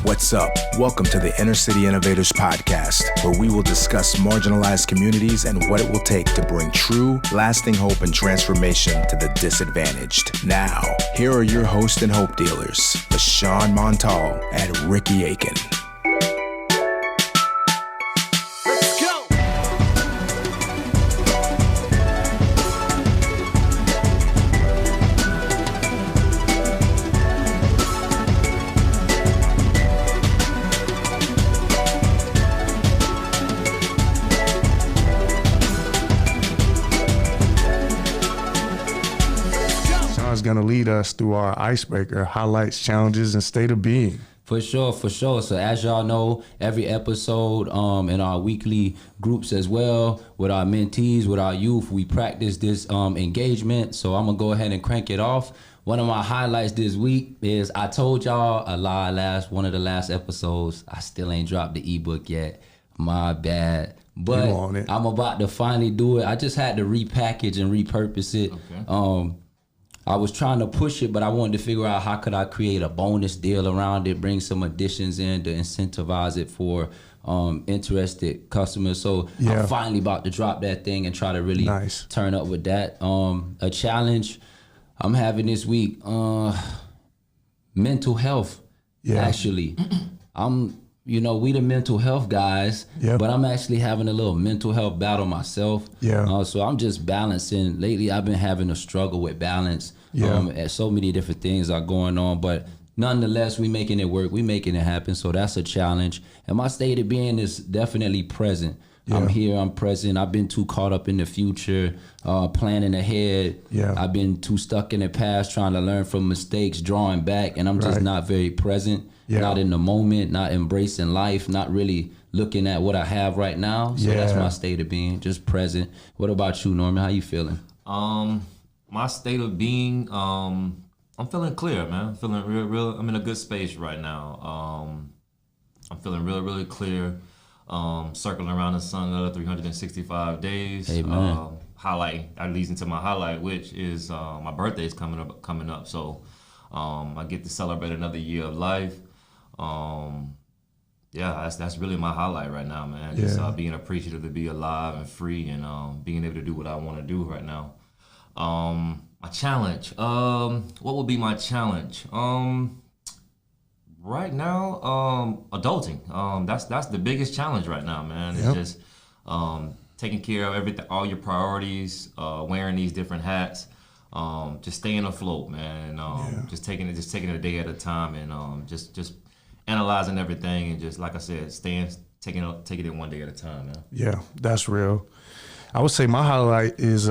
What's up? Welcome to the Inner City Innovators Podcast, where we will discuss marginalized communities and what it will take to bring true, lasting hope and transformation to the disadvantaged. Now, here are your hosts and hope dealers, LaShawn Montal and Ricky Aiken. Going to lead us through our icebreaker, highlights, challenges, and state of being. For sure. So as y'all know, every episode in our weekly groups as well, with our mentees, with our youth, we practice this engagement. So I'm going to go ahead and crank it off. One of my highlights this week is I told y'all a lie one of the last episodes. I still ain't dropped the ebook yet. My bad. But I'm about to finally do it. I just had to repackage and repurpose it. Okay. I was trying to push it, but I wanted to figure out how could I create a bonus deal around it, bring some additions in to incentivize it for interested customers. So I'm finally about to drop that thing and try to really turn up with that. A challenge I'm having this week, mental health, actually. We the mental health guys, but I'm actually having a little mental health battle myself. So I'm just balancing. Lately, I've been having a struggle with balance. As so many different things are going on, but nonetheless, we making it work. We making it happen. So that's a challenge. And my state of being is definitely present. I'm here, I'm present. I've been too caught up in the future, planning ahead. I've been too stuck in the past, trying to learn from mistakes, drawing back, and I'm just not very present. Not in the moment, not embracing life, not really looking at what I have right now. So that's my state of being, just present. What about you, Norman? How you feeling? My state of being, I'm feeling clear, man. I'm feeling real. I'm in a good space right now. I'm feeling really clear. Circling around the sun another 365 days. Amen. Highlight, that leads into my highlight, which is my birthday's coming up. So I get to celebrate another year of life. That's really my highlight right now, man. Just being appreciative to be alive and free, and being able to do what I want to do right now. My challenge. What would be my challenge? Right now, adulting. That's the biggest challenge right now, man. It's just taking care of everything, all your priorities, wearing these different hats. Just staying afloat, man. Just taking it a day at a time, and just analyzing everything, and just like I said, taking it one day at a time, man. Yeah, that's real. I would say my highlight is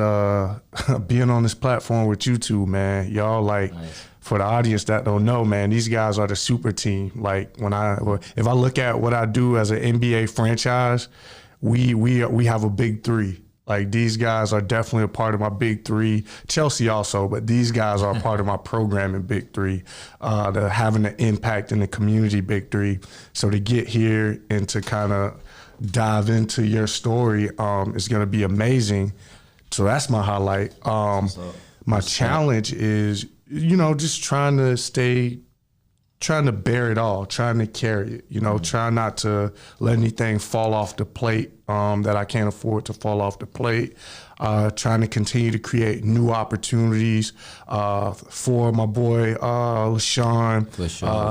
being on this platform with you two, man. Y'all nice. For the audience that don't know, man, these guys are the super team. Like if I look at what I do as an NBA franchise, we have a big three. Like, these guys are definitely a part of my big three. Chelsea also, but these guys are a part of my programming big three, having an impact in the community big three. So to get here and to kind of dive into your story is going to be amazing. So that's my highlight. My challenge is, just trying to bear it all, trying to carry it, trying not to let anything fall off the plate that I can't afford to fall off the plate, trying to continue to create new opportunities for my boy LaShawn,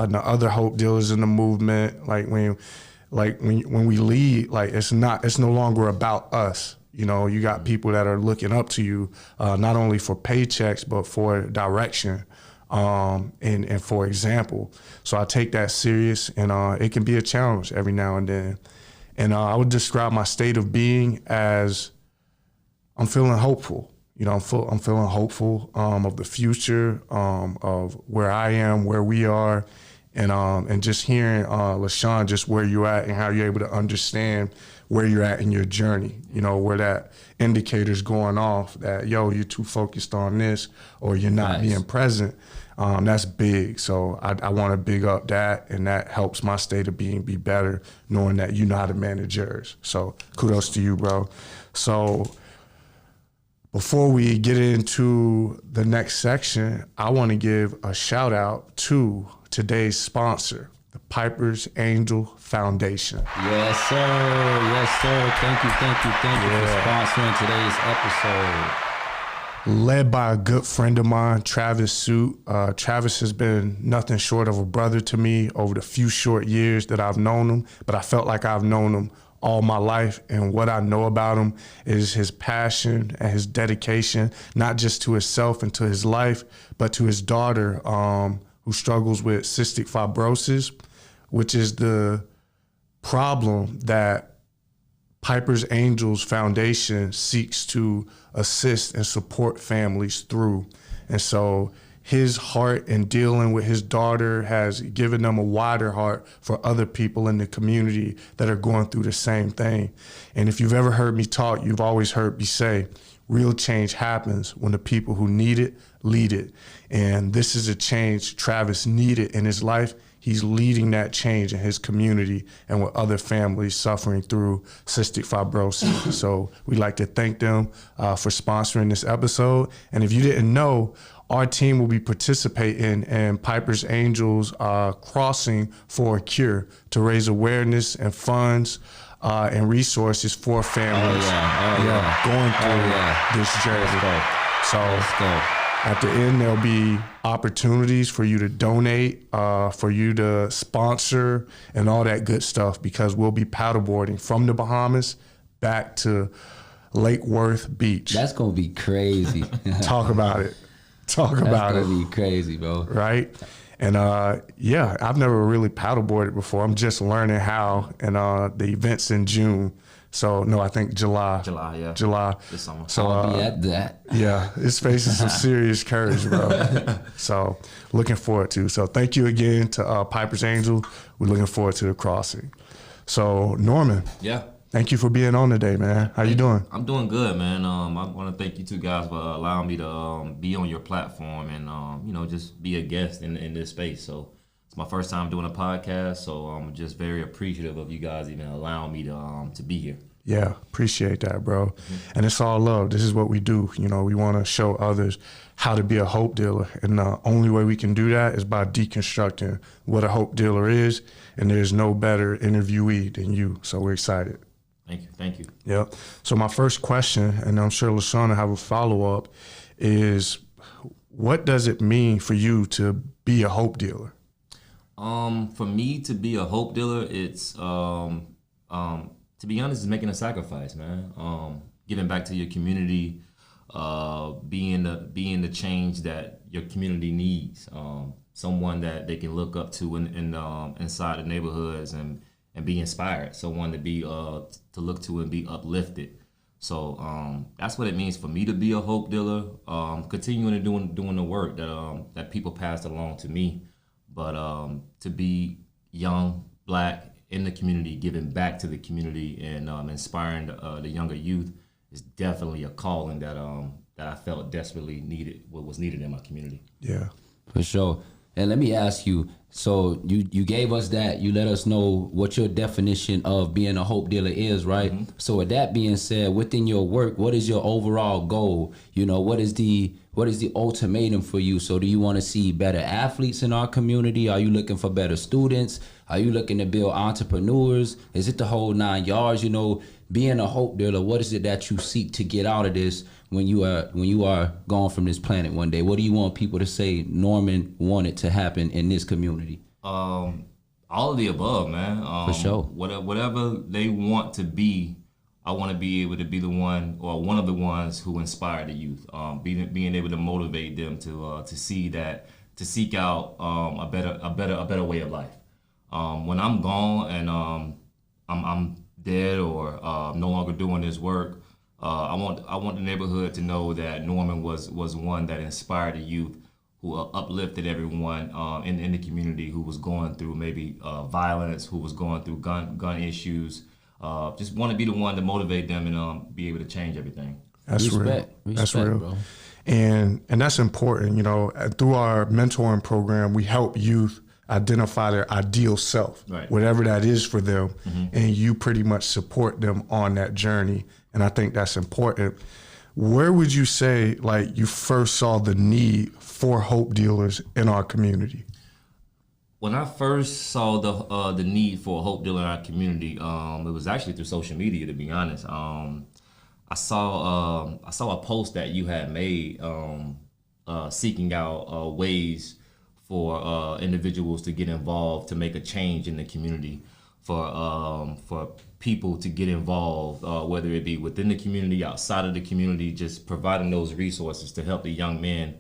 and the other hope dealers in the movement. Like when we lead, like it's no longer about us. You got people that are looking up to you, not only for paychecks, but for direction. And for example. So I take that serious, and it can be a challenge every now and then. And I would describe my state of being as I'm feeling hopeful. I'm feeling hopeful of the future, of where I am, where we are, and just hearing LaShawn, just where you're at and how you're able to understand where you're at in your journey, where that indicator's going off that, you're too focused on this, or you're not being present. That's big. So I want to big up that, and that helps my state of being be better, knowing that you know how to manage yours. So kudos to you, bro. So before we get into the next section, I want to give a shout out to today's sponsor. the Piper's Angel Foundation. Yes, sir. Yes, sir. Thank you for sponsoring today's episode. Led by a good friend of mine, Travis Suit. Travis has been nothing short of a brother to me over the few short years that I've known him, but I felt like I've known him all my life. And what I know about him is his passion and his dedication, not just to himself and to his life, but to his daughter, who struggles with cystic fibrosis, which is the problem that Piper's Angels Foundation seeks to assist and support families through. And so his heart in dealing with his daughter has given them a wider heart for other people in the community that are going through the same thing. And if you've ever heard me talk, you've always heard me say, real change happens when the people who need it lead it. And this is a change Travis needed in his life. He's leading that change in his community and with other families suffering through cystic fibrosis. So we'd like to thank them for sponsoring this episode. And if you didn't know, our team will be participating in Piper's Angels Crossing for a Cure to raise awareness and funds and resources for families going through this journey. So at the end, there'll be opportunities for you to donate, for you to sponsor, and all that good stuff, because we'll be paddleboarding from the Bahamas back to Lake Worth Beach. That's going to be crazy. Talk about it. That's going to be crazy, bro. Right? And I've never really paddleboarded before. I'm just learning how, and the event's in June. So, no, I think July. July. This summer. So, I'll be at that. Yeah, it's facing some serious courage, bro. So, looking forward to. So, thank you again to Piper's Angel. We're looking forward to the crossing. So, Norman. Yeah. Thank you for being on today, man. How you doing? I'm doing good, man. I want to thank you two guys for allowing me to be on your platform and, just be a guest in this space. So, it's my first time doing a podcast, so I'm just very appreciative of you guys even allowing me to be here. Yeah, appreciate that, bro. Mm-hmm. And it's all love. This is what we do. We want to show others how to be a hope dealer. And the only way we can do that is by deconstructing what a hope dealer is. And there's no better interviewee than you. So we're excited. Thank you. Yep. So my first question, and I'm sure LaShawn will have a follow-up, is what does it mean for you to be a hope dealer? For me to be a hope dealer, it's to be honest, it's making a sacrifice, man. Giving back to your community, being the change that your community needs. Someone that they can look up to inside the neighborhoods and be inspired. Someone to be to look to and be uplifted. So that's what it means for me to be a hope dealer. Continuing to doing the work that people passed along to me. But to be young, Black, in the community, giving back to the community and inspiring the younger youth is definitely a calling that I felt desperately was needed in my community. Yeah. For sure. And let me ask you, so you gave us that, you let us know what your definition of being a hope dealer is, right? Mm-hmm. So with that being said, within your work, what is your overall goal? What is the ultimatum for you? So do you want to see better athletes in our community? Are you looking for better students? Are you looking to build entrepreneurs? Is it the whole 9 yards? Being a hope dealer, what is it that you seek to get out of this when you are gone from this planet one day? What do you want people to say Norman wanted to happen in this community? All of the above, man. For sure. Whatever they want to be, I want to be able to be the one or one of the ones who inspire the youth. Being able to motivate them to seek out a better way of life. When I'm gone and I'm dead or no longer doing this work, I want the neighborhood to know that Norman was one that inspired the youth, who uplifted everyone in the community who was going through maybe violence, who was going through gun issues. Just want to be the one to motivate them and be able to change everything. That's Respect, real. That's real. Bro. And that's important. Through our mentoring program, we help youth identify their ideal self, right, whatever that is for them, mm-hmm, and you pretty much support them on that journey. And I think that's important. Where would you say, you first saw the need for hope dealers in our community? When I first saw the need for a hope dealer in our community, it was actually through social media. To be honest, I saw a post that you had made seeking out ways for individuals to get involved to make a change in the community, for people to get involved, whether it be within the community, outside of the community, just providing those resources to help the young men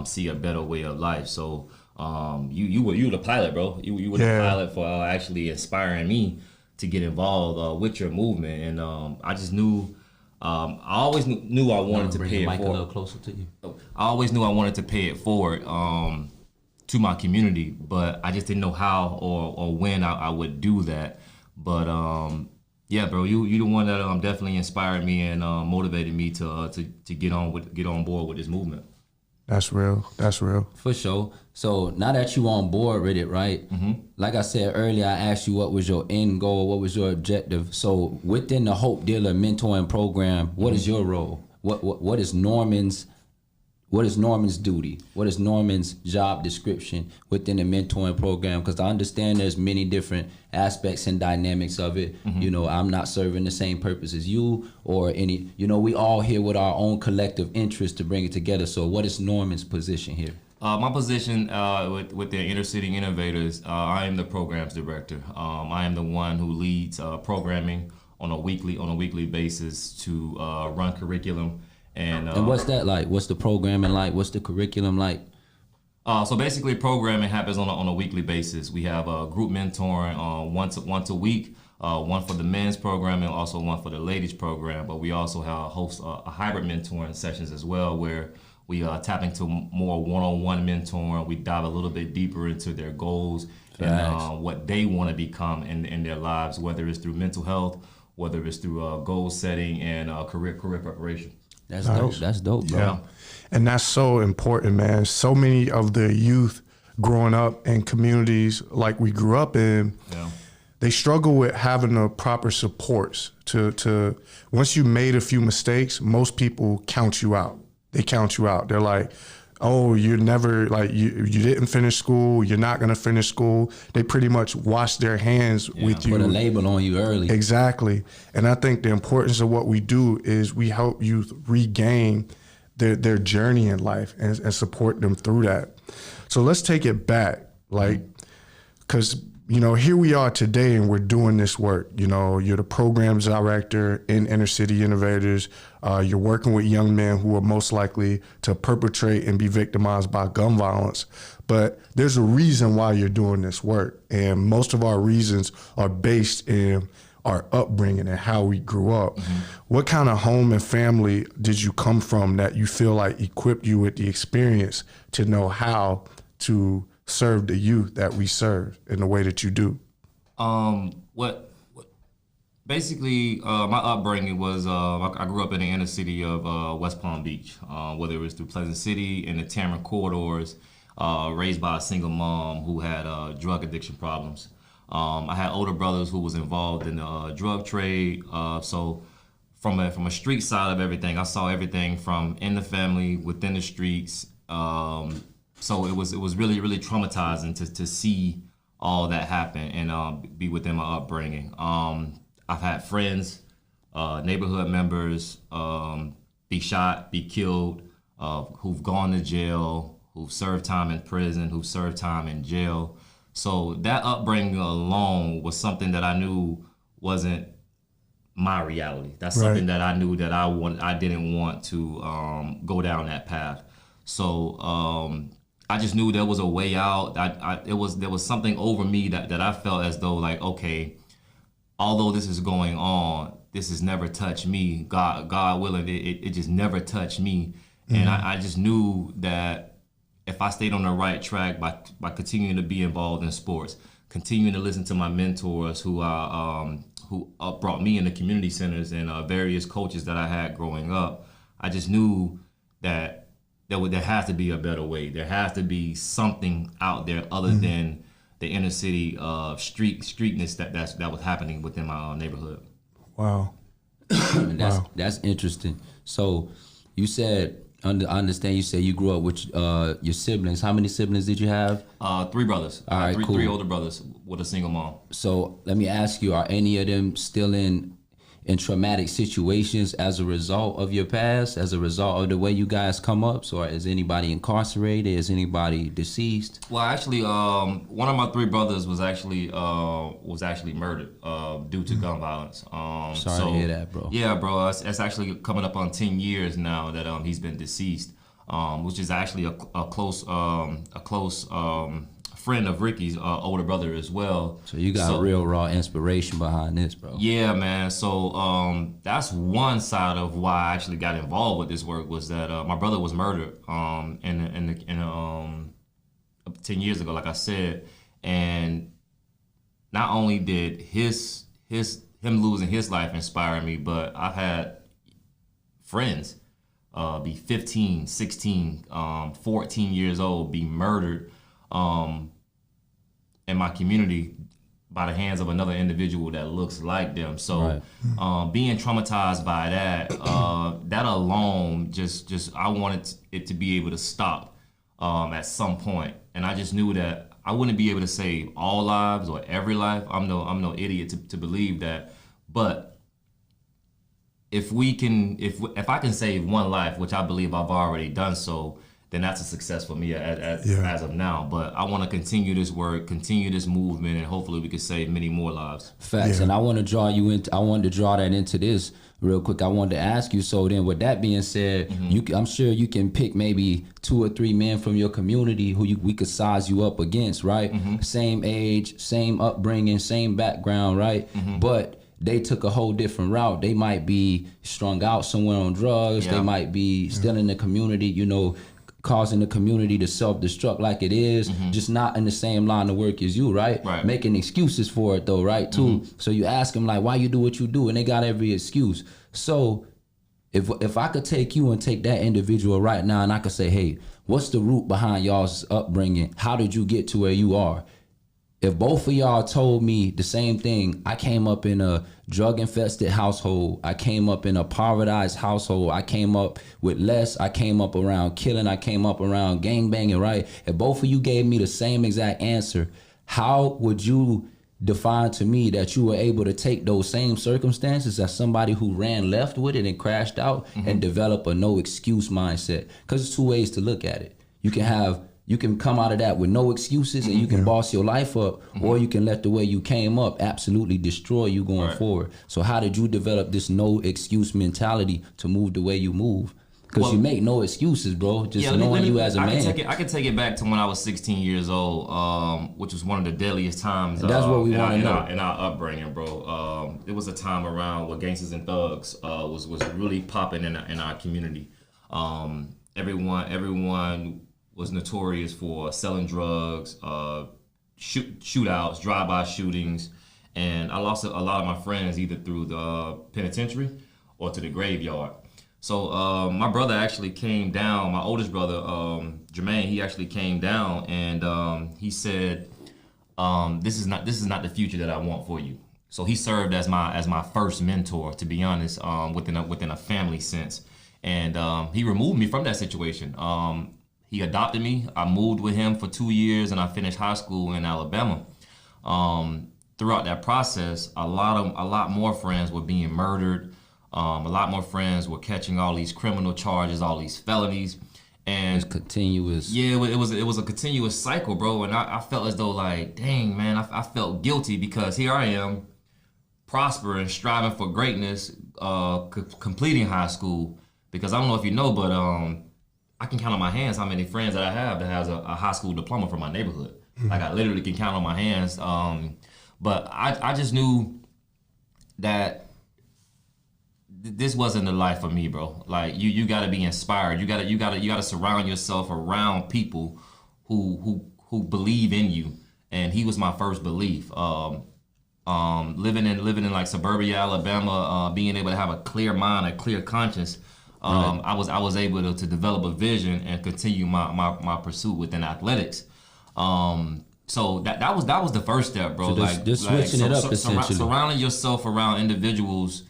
see a better way of life. So you were the pilot, bro. You were the pilot for actually inspiring me to get involved with your movement, and I just knew. I always knew I wanted to pay it forward. Bring the mic a little closer to you. I always knew I wanted to pay it forward to my community, but I just didn't know how or when I would do that. But yeah, bro, you the one that definitely inspired me and motivated me to get on board with this movement. That's real. That's real. For sure. So now that you on board with it, right? Mm-hmm. Like I said earlier, I asked you what was your end goal, what was your objective. So within the Hope Dealer mentoring program, what is your role? What is Norman's duty? What is Norman's job description within the mentoring program? Because I understand there's many different aspects and dynamics of it. Mm-hmm. You know, I'm not serving the same purpose as you or any, you know, we all here with our own collective interest to bring it together. So what is Norman's position here? My position with the Inner City Innovators, I am the programs director. I am the one who leads programming on a weekly basis to run curriculum. And what's that like? What's the programming like? What's the curriculum like? So basically, programming happens on a weekly basis. We have group mentoring once a week, one for the men's program and also one for the ladies program. But we also host a hybrid mentoring sessions as well, where we tap into more one-on-one mentoring. We dive a little bit deeper into their goals and what they want to become in their lives, whether it's through mental health, whether it's through goal setting and career preparation. That's dope. That's dope, bro. Yeah. And that's so important, man. So many of the youth growing up in communities like we grew up in, they struggle with having the proper supports to once you made a few mistakes, most people count you out. They count you out. They're like, oh, you're never, like, you didn't finish school, you're not going to finish school. They pretty much wash their hands with you. Put a label on you early. Exactly. And I think the importance of what we do is we help youth regain their journey in life and support them through that. So let's take it back, like, because, you know, here we are today and we're doing this work. You know, you're the programs director in Inner City Innovators. You're working with young men who are most likely to perpetrate and be victimized by gun violence. But there's a reason why you're doing this work. And most of our reasons are based in our upbringing and how we grew up. Mm-hmm. What kind of home and family did you come from that you feel like equipped you with the experience to know how to serve the youth that we serve in the way that you do? Basically, my upbringing was I grew up in the inner city of West Palm Beach, whether it was through Pleasant City and the Tamron corridors, raised by a single mom who had drug addiction problems. I had older brothers who was involved in the drug trade. So from a street side of everything, I saw everything from in the family, within the streets. So it was really, really traumatizing to see all that happen and be within my upbringing. I've had friends, neighborhood members be shot, be killed, who've gone to jail, who've served time in prison, who've served time in jail. So that upbringing alone was something that I knew wasn't my reality. That's something that I knew that I didn't want to go down that path. So I just knew there was a way out. There was something over me that I felt as though, like, okay, although this is going on, this has never touched me. God willing, it just never touched me. Mm-hmm. And I just knew that if I stayed on the right track by continuing to be involved in sports, continuing to listen to my mentors who brought me into community centers and various coaches that I had growing up, I just knew that there has to be a better way. There has to be something out there other than the inner city streetness that was happening within my neighborhood. Wow. That's interesting. So you said I understand you say you grew up with your siblings. How many siblings did you have? 3 brothers. All right, cool. 3 older brothers with a single mom. So let me ask you: are any of them still in traumatic situations as a result of your past, as a result of the way you guys come up? So is anybody incarcerated? Is anybody deceased? Well, actually, one of my 3 brothers was actually murdered due to gun violence. Sorry to hear that, bro. Yeah, bro. It's actually coming up on 10 years now that he's been deceased, which is actually a close friend of Ricky's older brother as well. So you got real raw inspiration behind this, bro. Yeah, man. So that's one side of why I actually got involved with this work, was that my brother was murdered 10 years ago, like I said, and not only did him losing his life inspire me, but I've had friends be 15, 16, 14 years old be murdered in my community by the hands of another individual that looks like them. So being traumatized by that, that alone, just I wanted it to be able to stop at some point. And I just knew that I wouldn't be able to save all lives or every life. I'm no idiot to believe that. But if I can save one life, which I believe I've already done so, then that's a success for me as of now. But I want to continue this work, continue this movement, and hopefully we can save many more lives. Facts. And I want to draw you into. I wanted to draw that into this real quick. I wanted to ask you. So then, with that being said, I'm sure you can pick maybe 2 or 3 men from your community who we could size you up against, right? Same age, same upbringing, same background, right? But they took a whole different route. They might be strung out somewhere on drugs. They might be still in the community, causing the community to self-destruct like it is, just not in the same line of work as you, right? Making excuses for it though, right, too. So you ask them like, why you do what you do? And they got every excuse. So if I could take you and take that individual right now and I could say, hey, what's the root behind y'all's upbringing? How did you get to where you are? If both of y'all told me the same thing, I came up in a drug-infested household, I came up in a povertized household, I came up with less, I came up around killing, I came up around gangbanging, right? If both of you gave me the same exact answer, how would you define to me that you were able to take those same circumstances as somebody who ran left with it and crashed out and develop a no excuse mindset? Because there's 2 ways to look at it. You can come out of that with no excuses and you can boss your life up, or you can let the way you came up absolutely destroy you going forward. So how did you develop this no excuse mentality to move the way you move? Because you make no excuses, bro. Just knowing you as a man. I can take it back to when I was 16 years old, which was one of the deadliest times. And that's what we want to know. In our upbringing, bro. It was a time around where gangsters and thugs was really popping in our community. Everyone was notorious for selling drugs, shootouts, drive-by shootings, and I lost a lot of my friends either through the penitentiary or to the graveyard. So my brother actually came down, my oldest brother, Jermaine, he actually came down and he said, this is not the future that I want for you. So he served as my first mentor, to be honest, within a family sense. And he removed me from that situation. He adopted me. I moved with him for 2 years and I finished high school in Alabama. Throughout that process, a lot more friends were being murdered. A lot more friends were catching all these criminal charges, all these felonies. And it's continuous. Yeah, it was a continuous cycle, bro. And I felt as though like, dang, man, I felt guilty because here I am prospering, striving for greatness, completing high school. Because I don't know if you know, but I can count on my hands how many friends that I have that has a high school diploma from my neighborhood. Like I literally can count on my hands. But I just knew that this wasn't the life for me, bro. Like you gotta be inspired. You gotta surround yourself around people who believe in you. And he was my first belief. Living in like suburbia Alabama, being able to have a clear mind, a clear conscience. I was able to develop a vision and continue my pursuit within athletics. So that was the first step, bro. So just switching it up essentially. Surrounding yourself around individuals.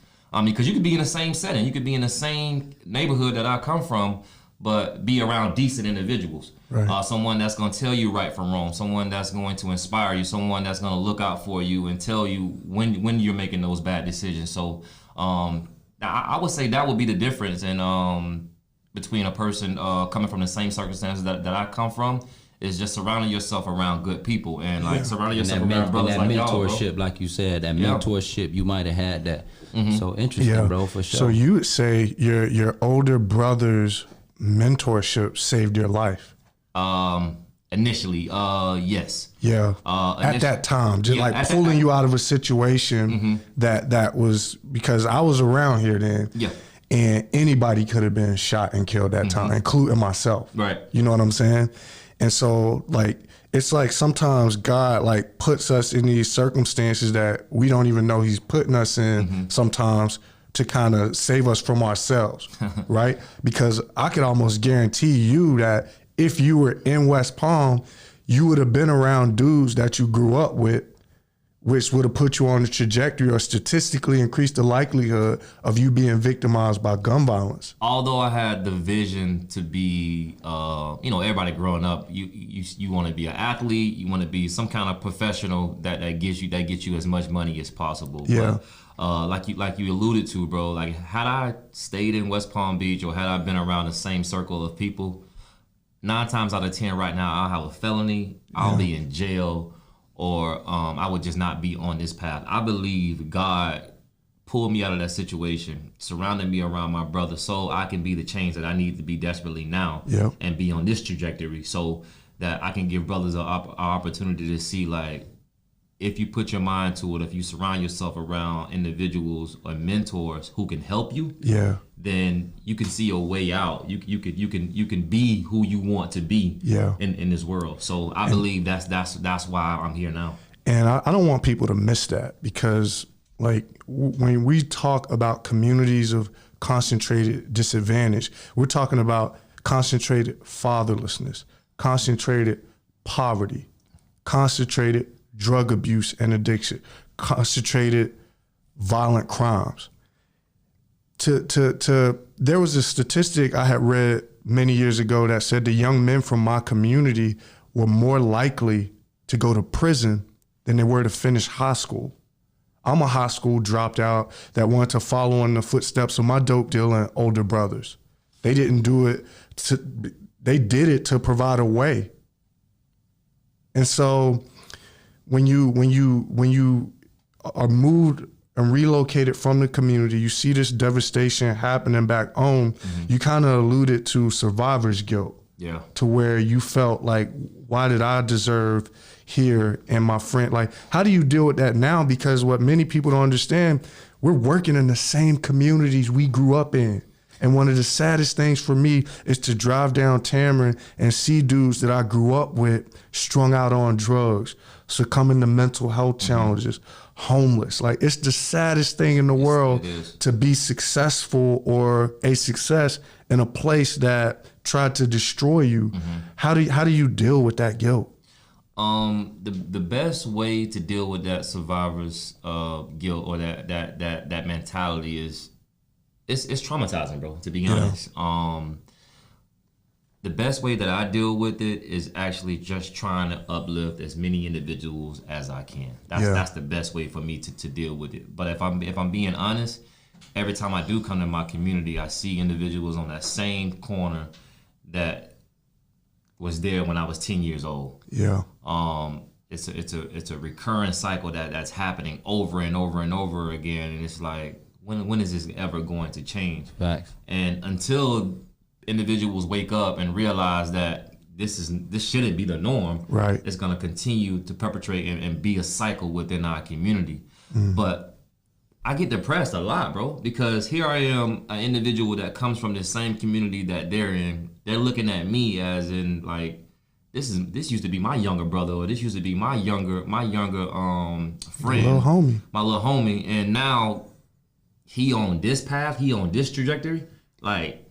Because you could be in the same setting, you could be in the same neighborhood that I come from, but be around decent individuals. Right. Someone that's going to tell you right from wrong, someone that's going to inspire you, someone that's going to look out for you and tell you when you're making those bad decisions. So I would say that would be the difference in between a person coming from the same circumstances that I come from, is just surrounding yourself around good people and like surrounding yourself around brothers like y'all, bro. Mentorship, like you said, that mentorship, you might have had that. So interesting, bro, for sure. So you would say your older brother's mentorship saved your life? Initially, yes. Yeah. At that time, just like pulling you out of a situation that was, because I was around here then. Yeah. And anybody could have been shot and killed that time, including myself. Right. You know what I'm saying? And so like, it's like sometimes God like puts us in these circumstances that we don't even know he's putting us in sometimes to kind of save us from ourselves, right? Because I could almost guarantee you that if you were in West Palm, you would have been around dudes that you grew up with, which would have put you on the trajectory or statistically increased the likelihood of you being victimized by gun violence. Although I had the vision to be, everybody growing up, you want to be an athlete, you want to be some kind of professional that gets you as much money as possible. Yeah. But, like you alluded to, bro, like had I stayed in West Palm Beach or had I been around the same circle of people, 9 times out of 10 right now, I'll have a felony, I'll be in jail, or I would just not be on this path. I believe God pulled me out of that situation, surrounded me around my brother so I can be the change that I need to be desperately now and be on this trajectory so that I can give brothers an opportunity to see, like, if you put your mind to it, if you surround yourself around individuals or mentors who can help you, then you can see a way out. You can be who you want to be in this world. So I believe that's why I'm here now. And I don't want people to miss that, because like when we talk about communities of concentrated disadvantage, we're talking about concentrated fatherlessness, concentrated poverty, concentrated drug abuse and addiction, concentrated violent crimes. There was a statistic I had read many years ago that said the young men from my community were more likely to go to prison than they were to finish high school. I'm a high school dropout that wanted to follow in the footsteps of my dope dealing older brothers. They didn't do it they did it to provide a way. And so when you are moved and relocated from the community, you see this devastation happening back home, you kind of alluded to survivor's guilt. Yeah. To where you felt like, why did I deserve here and my friend? Like, how do you deal with that now? Because what many people don't understand, we're working in the same communities we grew up in. And one of the saddest things for me is to drive down Tamarind and see dudes that I grew up with strung out on drugs, succumbing to mental health challenges, homeless. Like, it's the saddest thing in the world to be successful or a success in a place that tried to destroy you. How do you deal with that guilt? The best way to deal with that survivor's guilt or that mentality is it's traumatizing, bro, to be honest. The best way that I deal with it is actually just trying to uplift as many individuals as I can. That's the best way for me to deal with it. But if I'm being honest, every time I do come to my community, I see individuals on that same corner that was there when I was 10 years old. Yeah. It's a recurring cycle that's happening over and over and over again, and it's like, when is this ever going to change? Facts. And until individuals wake up and realize that this shouldn't be the norm, right, it's going to continue to perpetrate and be a cycle within our community. But I get depressed a lot, bro, because here I am, an individual that comes from the same community that they're in. They're looking at me as in, like, this used to be my younger brother, or this used to be my younger friend, my little homie, and now he on this path, he on this trajectory. Like,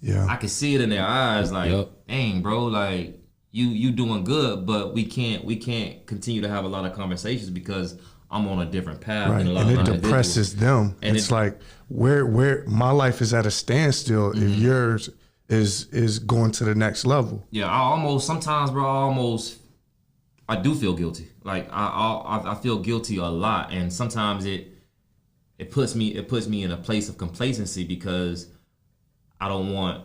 I can see it in their eyes, like, dang, bro, like, you doing good, but we can't continue to have a lot of conversations because I'm on a different path. Right. And it depresses them. And it's like where my life is at a standstill if yours is going to the next level. Yeah, sometimes, bro, I do feel guilty. Like I feel guilty a lot, and sometimes it puts me in a place of complacency because I don't want.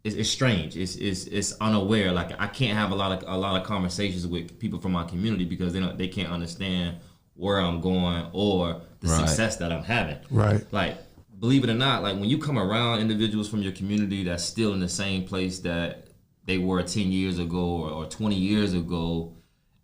It's strange. It's unaware. Like I can't have a lot of conversations with people from my community because they can't understand where I'm going or the success that I'm having. Right. Like, believe it or not, like when you come around individuals from your community that's still in the same place that they were 10 years ago or 20 years ago,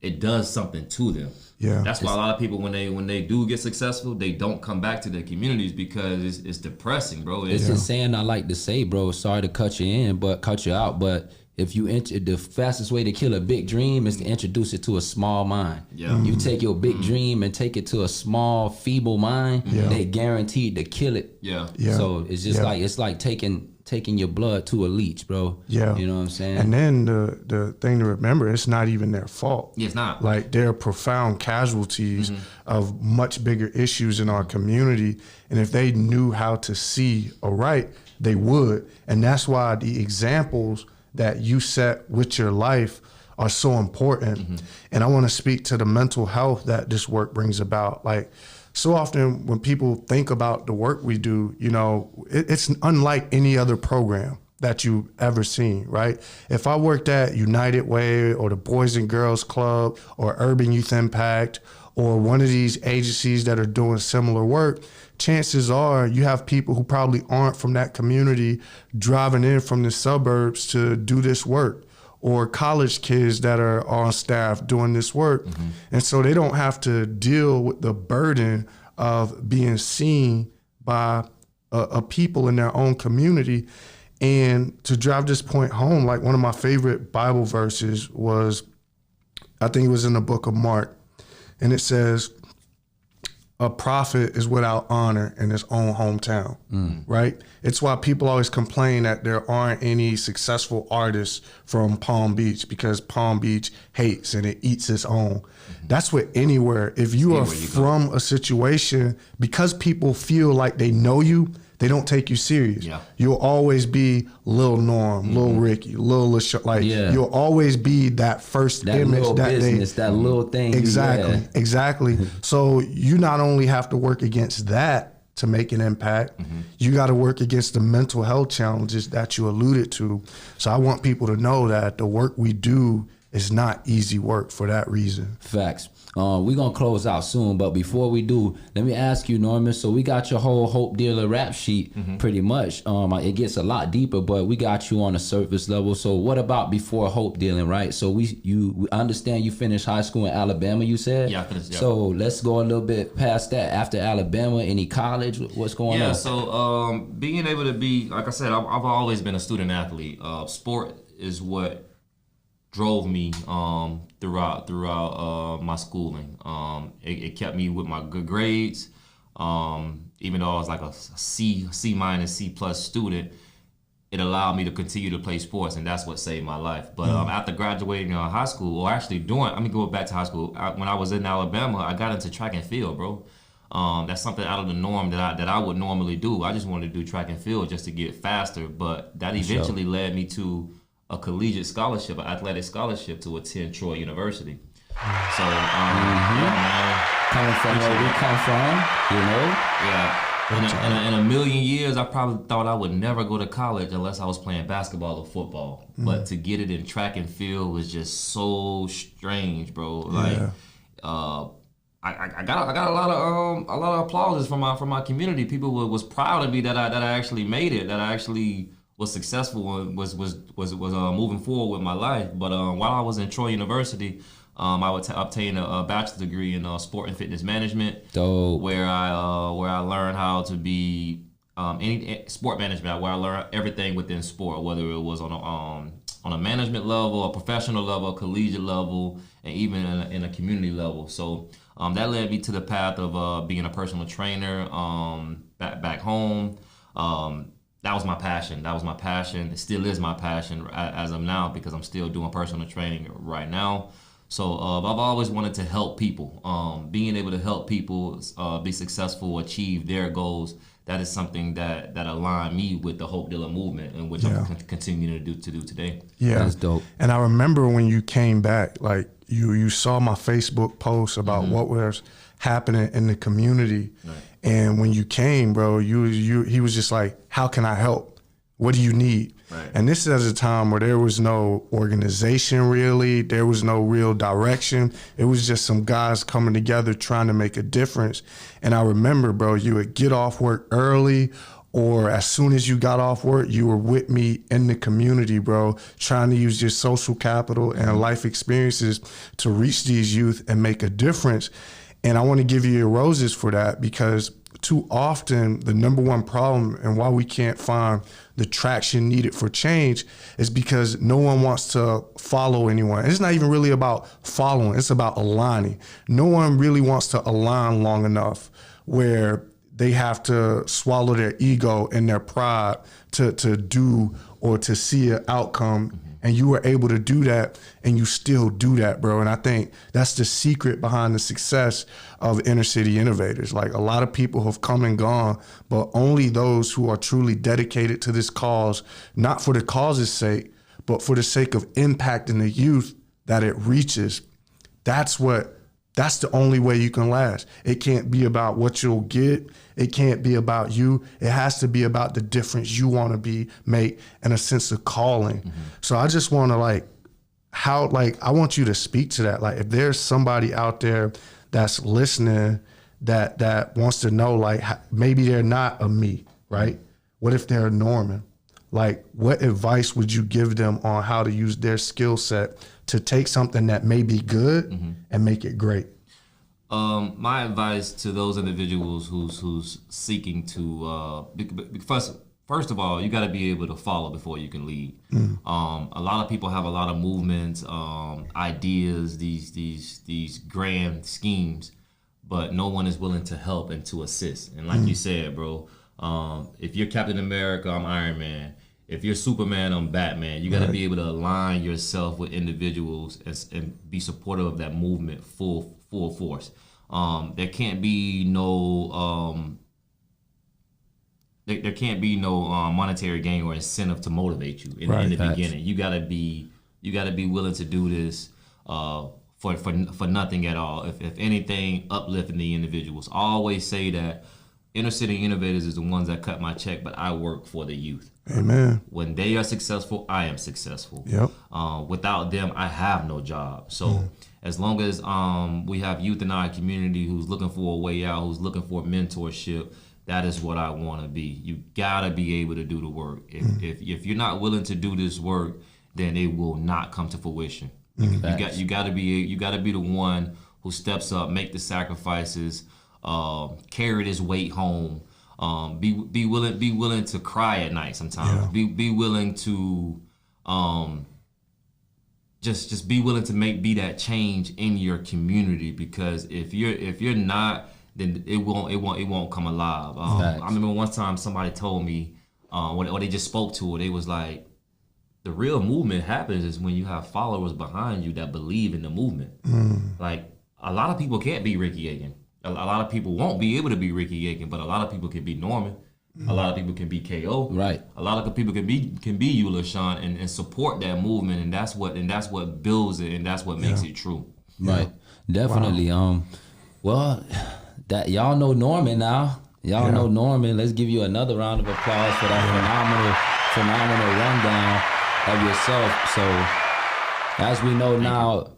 it does something to them. Yeah. That's why a lot of people, when they do get successful, they don't come back to their communities because it's depressing, bro. It's a saying I like to say, bro. Sorry to cut you out, but if you the fastest way to kill a big dream is to introduce it to a small mind. Yeah. You take your big dream and take it to a small, feeble mind, they guaranteed to kill it. Yeah. So it's just like it's like taking your blood to a leech, bro. Yeah. You know what I'm saying? And then the thing to remember, it's not even their fault. Yeah, it's not. Like there are profound casualties of much bigger issues in our community. And if they knew how to see a right, they would. And that's why the examples that you set with your life are so important. And I want to speak to the mental health that this work brings about. Like so often when people think about the work we do, you know, it's unlike any other program that you've ever seen, right? If I worked at United Way or the Boys and Girls Club or Urban Youth Impact or one of these agencies that are doing similar work, chances are you have people who probably aren't from that community driving in from the suburbs to do this work, or college kids that are on staff doing this work. And so they don't have to deal with the burden of being seen by a people in their own community. And to drive this point home, like one of my favorite Bible verses was, I think it was in the book of Mark, and it says, a prophet is without honor in his own hometown, right? It's why people always complain that there aren't any successful artists from Palm Beach because Palm Beach hates and it eats its own. That's with anywhere. If you are from a situation, because people feel like they know you, they don't take you serious. Yeah. You'll always be Lil Norm, Lil Ricky, Lil LaShawn. Like you'll always be that first that image little that business, that little thing. Exactly. So you not only have to work against that to make an impact, you got to work against the mental health challenges that you alluded to. So I want people to know that the work we do is not easy work for that reason. Facts. We're going to close out soon, but before we do, let me ask you, Norman, so we got your whole Hope Dealer rap sheet pretty much. It gets a lot deeper, but we got you on a surface level. So what about before Hope Dealing, right? So we understand you finished high school in Alabama, you said? Yeah, I finished, yeah. So let's go a little bit past that. After Alabama, any college? What's going on? Yeah, so being able to be, like I said, I've always been a student athlete. Sport is what drove me throughout my schooling. It kept me with my good grades. Even though I was like a C minus, C plus student, it allowed me to continue to play sports, and that's what saved my life. But after graduating high school, or actually going back to high school, when I was in Alabama, I got into track and field, bro. That's something out of the norm that I would normally do. I just wanted to do track and field just to get faster, but that eventually led me to a collegiate scholarship, an athletic scholarship to attend Troy University. So, yeah, man. Coming from where we come from, you know? Yeah. In a million years, I probably thought I would never go to college unless I was playing basketball or football. But to get it in track and field was just so strange, bro. Like, I got a lot of applauses from my community. People was proud of me that I actually made it, that I actually was successful and was moving forward with my life. But while I was in Troy University, I would obtain a bachelor's degree in sport and fitness management. Dope. Where I learned how to be any sport management, where I learned everything within sport, whether it was on a management level, a professional level, a collegiate level, and even in a community level. So that led me to the path of being a personal trainer back home. That was my passion. It still is my passion as of now, because I'm still doing personal training right now. So I've always wanted to help people. Being able to help people be successful, achieve their goals, that is something that aligned me with the Hope Dealer movement, and which I'm continuing to do today. Yeah, that's dope. And I remember when you came back, like you saw my Facebook post about what was happening in the community, and when you came, bro, he was just like, "How can I help? What do you need?" Right. And this is at a time where there was no organization really, there was no real direction. It was just some guys coming together trying to make a difference. And I remember, bro, you would get off work early, or as soon as you got off work, you were with me in the community, bro, trying to use your social capital and life experiences to reach these youth and make a difference. And I want to give you your roses for that, because too often the number one problem and why we can't find the traction needed for change is because no one wants to follow anyone. It's not even really about following, it's about aligning. No one really wants to align long enough where they have to swallow their ego and their pride to do or to see an outcome. And you were able to do that, and you still do that, bro. And I think that's the secret behind the success of inner city innovators. Like, a lot of people have come and gone, but only those who are truly dedicated to this cause, not for the cause's sake, but for the sake of impacting the youth that it reaches. That's the only way you can last. It can't be about what you'll get. It can't be about you. It has to be about the difference you want to make, and a sense of calling. So I just want to I want you to speak to that. Like, if there's somebody out there that's listening that wants to know, like, maybe they're not a me, right? What if they're a Norman? Like, what advice would you give them on how to use their skill set to take something that may be good and make it great? My advice to those individuals who's seeking to first of all, you got to be able to follow before you can lead. A lot of people have a lot of movements, ideas, these grand schemes, but no one is willing to help and to assist. And like you said, bro, if you're Captain America, I'm Iron Man. If you're Superman, I'm Batman. You got to be able to align yourself with individuals and be supportive of that movement full force. There can't be no monetary gain or incentive to motivate you in the beginning. You gotta be willing to do this for nothing at all. If anything, uplifting the individuals. I always say that inner city innovators is the ones that cut my check, but I work for the youth. Amen. When they are successful, I am successful. Yep. Without them, I have no job. So as long as we have youth in our community who's looking for a way out, who's looking for mentorship, that is what I want to be. You gotta be able to do the work. If you're not willing to do this work, then it will not come to fruition. You gotta be the one who steps up, make the sacrifices, carry this weight home. Be willing to cry at night sometimes. Yeah. Be willing to just be willing to be that change in your community, because if you're not, then it won't come alive. I remember one time somebody told me, or they just spoke to it. They was like, the real movement happens is when you have followers behind you that believe in the movement. Like, a lot of people can't be Ricky Aiken. A lot of people won't be able to be Ricky Aiken, but a lot of people can be Norman. A lot of people can be KO. Right. A lot of people can be you, LaShawn, and support that movement, and that's what builds it, and that's what makes it true. Right. Definitely. Wow. Well, that y'all know Norman now. Y'all know Norman. Let's give you another round of applause for that phenomenal rundown of yourself. So, as we know now,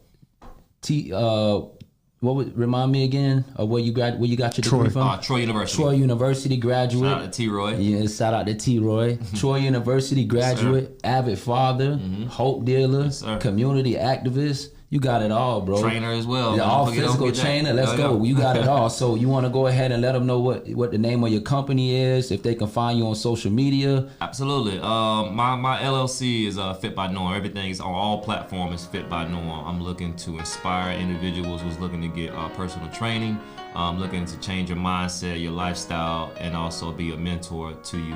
what would remind me again of where you got your degree from? Troy University. Troy University graduate. Shout out to T-Roy. Yeah, shout out to T-Roy. Troy University graduate, avid father, hope dealer, community activist. You got it all, bro. Trainer as well. Yeah, all physical trainer. Let's go. You got it all. So you want to go ahead and let them know what the name of your company is, if they can find you on social media. Absolutely. My LLC is Fit by Norm. Everything is on all platforms is Fit by Norm. I'm looking to inspire individuals who's looking to get personal training. I'm looking to change your mindset, your lifestyle, and also be a mentor to you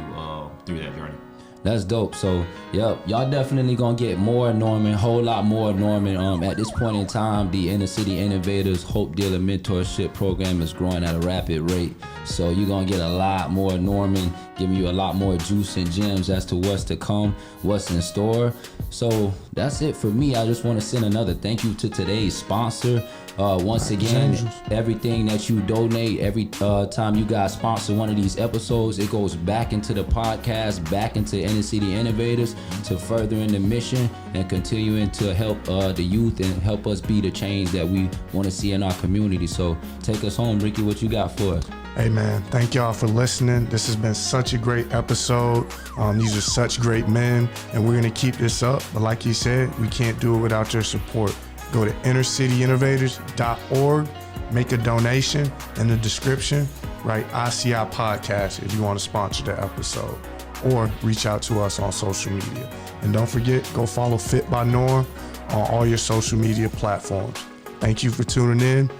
through that journey. That's dope. So, yep, y'all definitely gonna get more Norman, whole lot more Norman. At this point in time, the Inner City Innovators Hope Dealer Mentorship Program is growing at a rapid rate. So you're gonna get a lot more Norman, giving you a lot more juice and gems as to what's to come, what's in store. So that's it for me. I just want to send another thank you to today's sponsor. Once again, everything that you donate, every time you guys sponsor one of these episodes, it goes back into the podcast, back into Inner City Innovators to furthering the mission and continuing to help the youth and help us be the change that we want to see in our community. So take us home, Ricky. What you got for us? Hey man, thank y'all for listening. This has been such a great episode. These are such great men, and we're gonna keep this up. But like you said, we can't do it without your support. Go to innercityinnovators.org, make a donation in the description, write ICI Podcast if you want to sponsor the episode, or reach out to us on social media. And don't forget, go follow Fit by Norm on all your social media platforms. Thank you for tuning in.